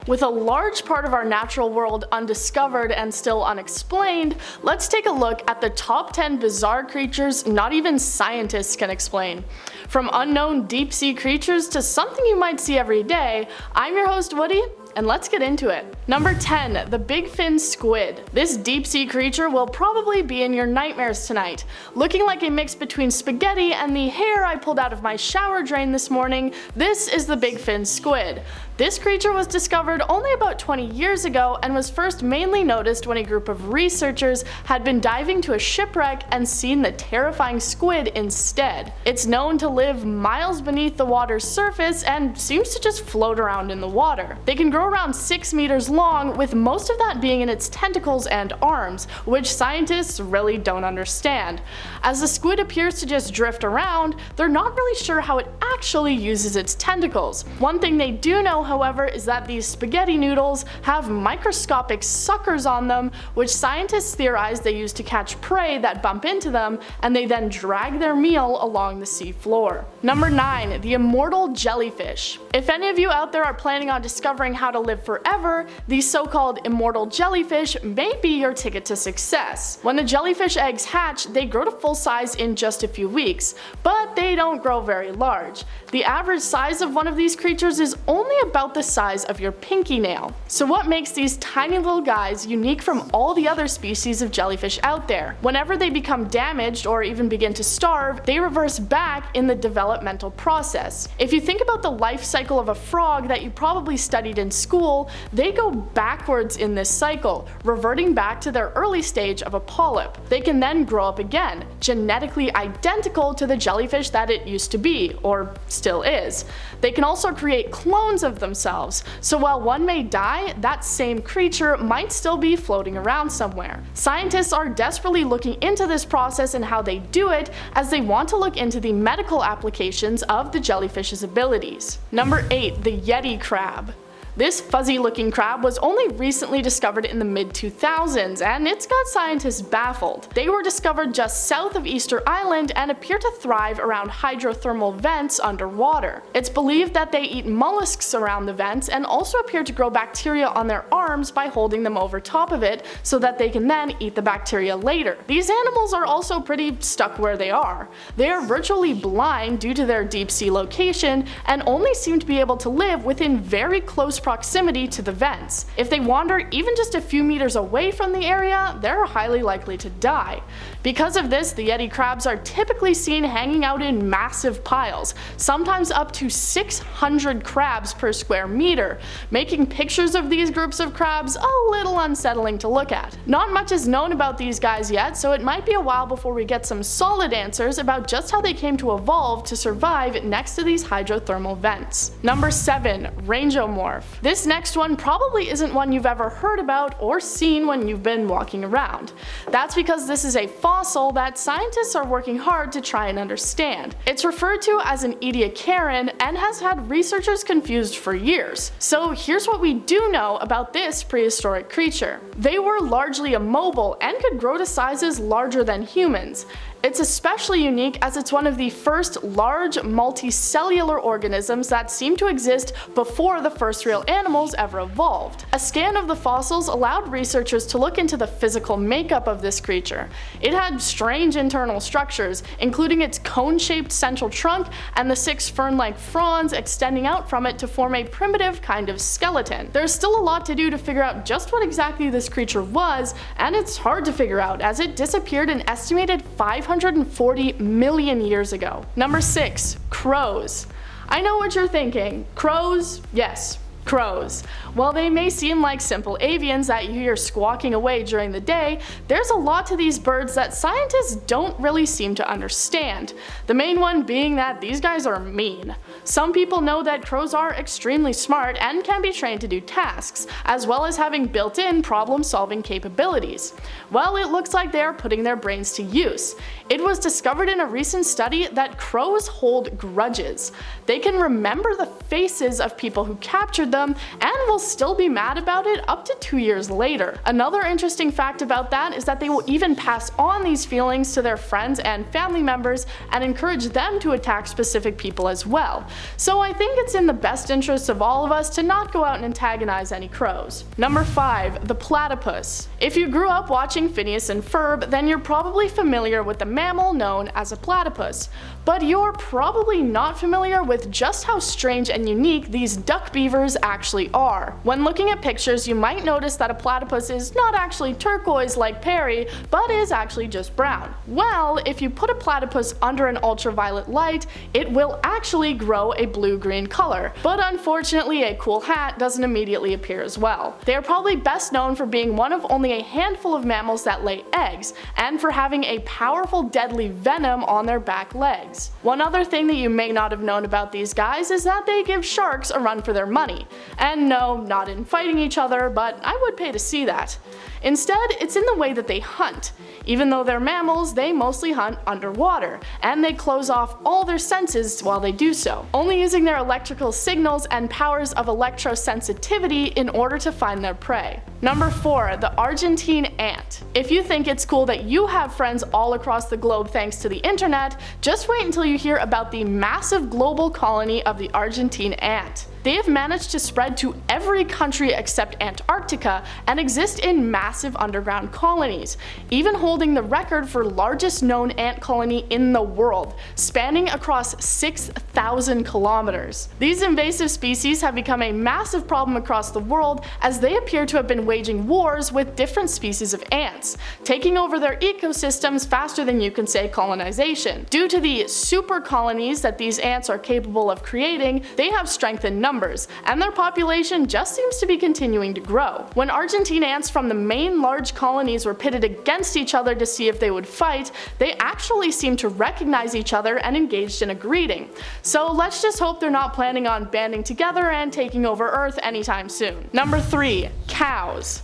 With a large part of our natural world undiscovered and still unexplained, let's take a look at the top 10 bizarre creatures not even scientists can explain. From unknown deep sea creatures to something you might see every day, I'm your host Woody, and let's get into it. Number 10, the Bigfin Squid. This deep sea creature will probably be in your nightmares tonight. Looking like a mix between spaghetti and the hair I pulled out of my shower drain this morning, this is the Bigfin Squid. This creature was discovered only about 20 years ago and was first mainly noticed when a group of researchers had been diving to a shipwreck and seen the terrifying squid instead. It's known to live miles beneath the water's surface and seems to just float around in the water. They can grow around 6 meters long, with most of that being in its tentacles and arms, which scientists really don't understand. As the squid appears to just drift around, they're not really sure how it actually uses its tentacles. One thing they do know, however, is that these spaghetti noodles have microscopic suckers on them, which scientists theorize they use to catch prey that bump into them, and they then drag their meal along the sea floor. Number 9, the Immortal Jellyfish. If any of you out there are planning on discovering how to live forever, these so-called immortal jellyfish may be your ticket to success. When the jellyfish eggs hatch, they grow to full size in just a few weeks, but they don't grow very large. The average size of one of these creatures is only about the size of your pinky nail. So what makes these tiny little guys unique from all the other species of jellyfish out there? Whenever they become damaged or even begin to starve, they reverse back in the developmental process. If you think about the life cycle of a frog that you probably studied in school, they go backwards in this cycle, reverting back to their early stage of a polyp. They can then grow up again, genetically identical to the jellyfish that it used to be, or still is. They can also create clones of themselves, so while one may die, that same creature might still be floating around somewhere. Scientists are desperately looking into this process and how they do it, as they want to look into the medical applications of the jellyfish's abilities. Number 8, the Yeti Crab. This fuzzy-looking crab was only recently discovered in the mid-2000s, and it's got scientists baffled. They were discovered just south of Easter Island and appear to thrive around hydrothermal vents underwater. It's believed that they eat mollusks around the vents and also appear to grow bacteria on their arms by holding them over top of it so that they can then eat the bacteria later. These animals are also pretty stuck where they are. They are virtually blind due to their deep-sea location and only seem to be able to live within very close proximity to the vents. If they wander even just a few meters away from the area, they're highly likely to die. Because of this, the Yeti crabs are typically seen hanging out in massive piles, sometimes up to 600 crabs per square meter, making pictures of these groups of crabs a little unsettling to look at. Not much is known about these guys yet, so it might be a while before we get some solid answers about just how they came to evolve to survive next to these hydrothermal vents. Number 7, Rangeomorph. This next one probably isn't one you've ever heard about or seen when you've been walking around. That's because this is a fossil that scientists are working hard to try and understand. It's referred to as an Ediacaran and has had researchers confused for years. So here's what we do know about this prehistoric creature. They were largely immobile and could grow to sizes larger than humans. It's especially unique as it's one of the first large multicellular organisms that seem to exist before the first real animals ever evolved. A scan of the fossils allowed researchers to look into the physical makeup of this creature. It had strange internal structures, including its cone-shaped central trunk and the 6 fern-like fronds extending out from it to form a primitive kind of skeleton. There's still a lot to do to figure out just what exactly this creature was, and it's hard to figure out as it disappeared an estimated 540 million years ago. Number 6, crows. I know what you're thinking. Crows? Yes, crows. While they may seem like simple avians that you hear squawking away during the day, there's a lot to these birds that scientists don't really seem to understand. The main one being that these guys are mean. Some people know that crows are extremely smart and can be trained to do tasks, as well as having built-in problem-solving capabilities. Well, it looks like they are putting their brains to use. It was discovered in a recent study that crows hold grudges. They can remember the faces of people who captured them them and will still be mad about it up to 2 years later. Another interesting fact about that is that they will even pass on these feelings to their friends and family members and encourage them to attack specific people as well. So I think it's in the best interest of all of us to not go out and antagonize any crows. Number 5. The platypus. If you grew up watching Phineas and Ferb, then you're probably familiar with the mammal known as a platypus. But you're probably not familiar with just how strange and unique these duck beavers actually are. When looking at pictures, you might notice that a platypus is not actually turquoise like Perry, but is actually just brown. Well, if you put a platypus under an ultraviolet light, it will actually grow a blue-green color. But unfortunately, a cool hat doesn't immediately appear as well. They are probably best known for being one of only a handful of mammals that lay eggs, and for having a powerful deadly venom on their back legs. One other thing that you may not have known about these guys is that they give sharks a run for their money. And no, not in fighting each other, but I would pay to see that. Instead, it's in the way that they hunt. Even though they're mammals, they mostly hunt underwater, and they close off all their senses while they do so, only using their electrical signals and powers of electrosensitivity in order to find their prey. Number 4. The Argentine Ant. If you think it's cool that you have friends all across the globe thanks to the internet, just wait until you hear about the massive global colony of the Argentine ant. They have managed to spread to every country except Antarctica and exist in massive underground colonies, even holding the record for largest known ant colony in the world, spanning across 6,000 kilometers. These invasive species have become a massive problem across the world as they appear to have been waging wars with different species of ants, taking over their ecosystems faster than you can say colonization. Due to the super colonies that these ants are capable of creating, they have strengthened numbers, and their population just seems to be continuing to grow. When Argentine ants from the main large colonies were pitted against each other to see if they would fight, they actually seemed to recognize each other and engaged in a greeting. So let's just hope they're not planning on banding together and taking over Earth anytime soon. Number 3. Cows.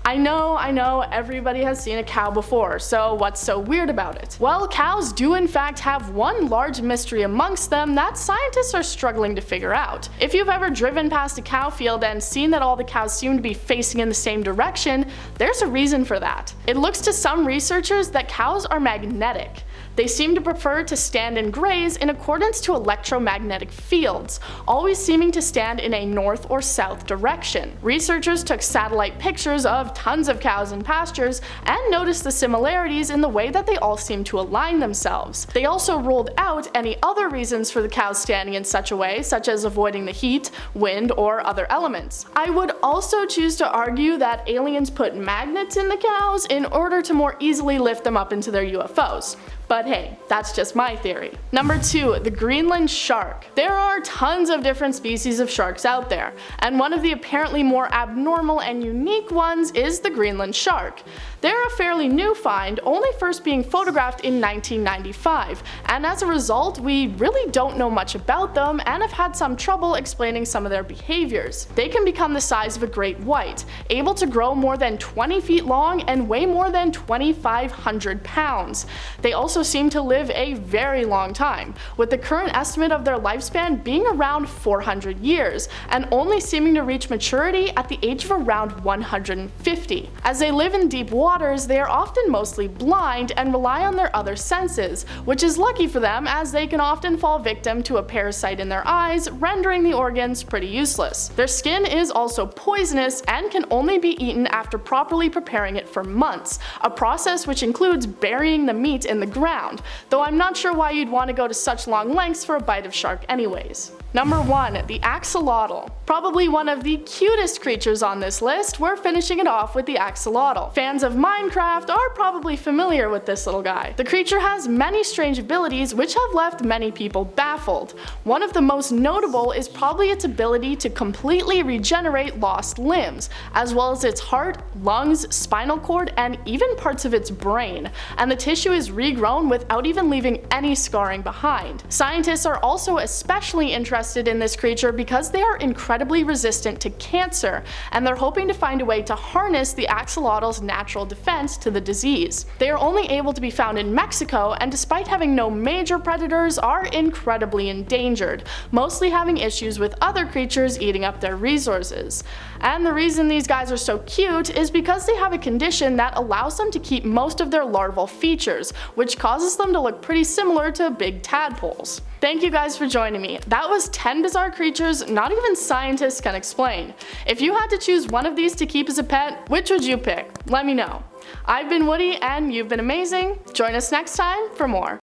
I know, everybody has seen a cow before, so what's so weird about it? Well, cows do in fact have one large mystery amongst them that scientists are struggling to figure out. If you've ever driven past a cow field and seen that all the cows seem to be facing in the same direction, there's a reason for that. It looks to some researchers that cows are magnetic. They seem to prefer to stand and graze in accordance to electromagnetic fields, always seeming to stand in a north or south direction. Researchers took satellite pictures of tons of cows in pastures and noticed the similarities in the way that they all seem to align themselves. They also ruled out any other reasons for the cows standing in such a way, such as avoiding the heat, wind, or other elements. I would also choose to argue that aliens put magnets in the cows in order to more easily lift them up into their UFOs. But hey, that's just my theory. Number 2. The Greenland Shark. There are tons of different species of sharks out there, and one of the apparently more abnormal and unique ones is the Greenland Shark. They're a fairly new find, only first being photographed in 1995, and as a result, we really don't know much about them and have had some trouble explaining some of their behaviors. They can become the size of a great white, able to grow more than 20 feet long and weigh more than 2,500 pounds. They also seem to live a very long time, with the current estimate of their lifespan being around 400 years, and only seeming to reach maturity at the age of around 150. As they live in deep waters, they are often mostly blind and rely on their other senses, which is lucky for them as they can often fall victim to a parasite in their eyes, rendering the organs pretty useless. Their skin is also poisonous and can only be eaten after properly preparing it for months, a process which includes burying the meat in the ground, though I'm not sure why you'd want to go to such long lengths for a bite of shark anyways. Number 1. The Axolotl. Probably one of the cutest creatures on this list, we're finishing it off with the Axolotl. Fans of Minecraft are probably familiar with this little guy. The creature has many strange abilities which have left many people baffled. One of the most notable is probably its ability to completely regenerate lost limbs, as well as its heart, lungs, spinal cord, and even parts of its brain, and the tissue is regrown bone without even leaving any scarring behind. Scientists are also especially interested in this creature because they are incredibly resistant to cancer, and they're hoping to find a way to harness the axolotl's natural defense to the disease. They are only able to be found in Mexico, and despite having no major predators, are incredibly endangered, mostly having issues with other creatures eating up their resources. And the reason these guys are so cute is because they have a condition that allows them to keep most of their larval features, which causes them to look pretty similar to big tadpoles. Thank you guys for joining me. That was 10 bizarre creatures not even scientists can explain. If you had to choose one of these to keep as a pet, which would you pick? Let me know. I've been Woody and you've been amazing. Join us next time for more.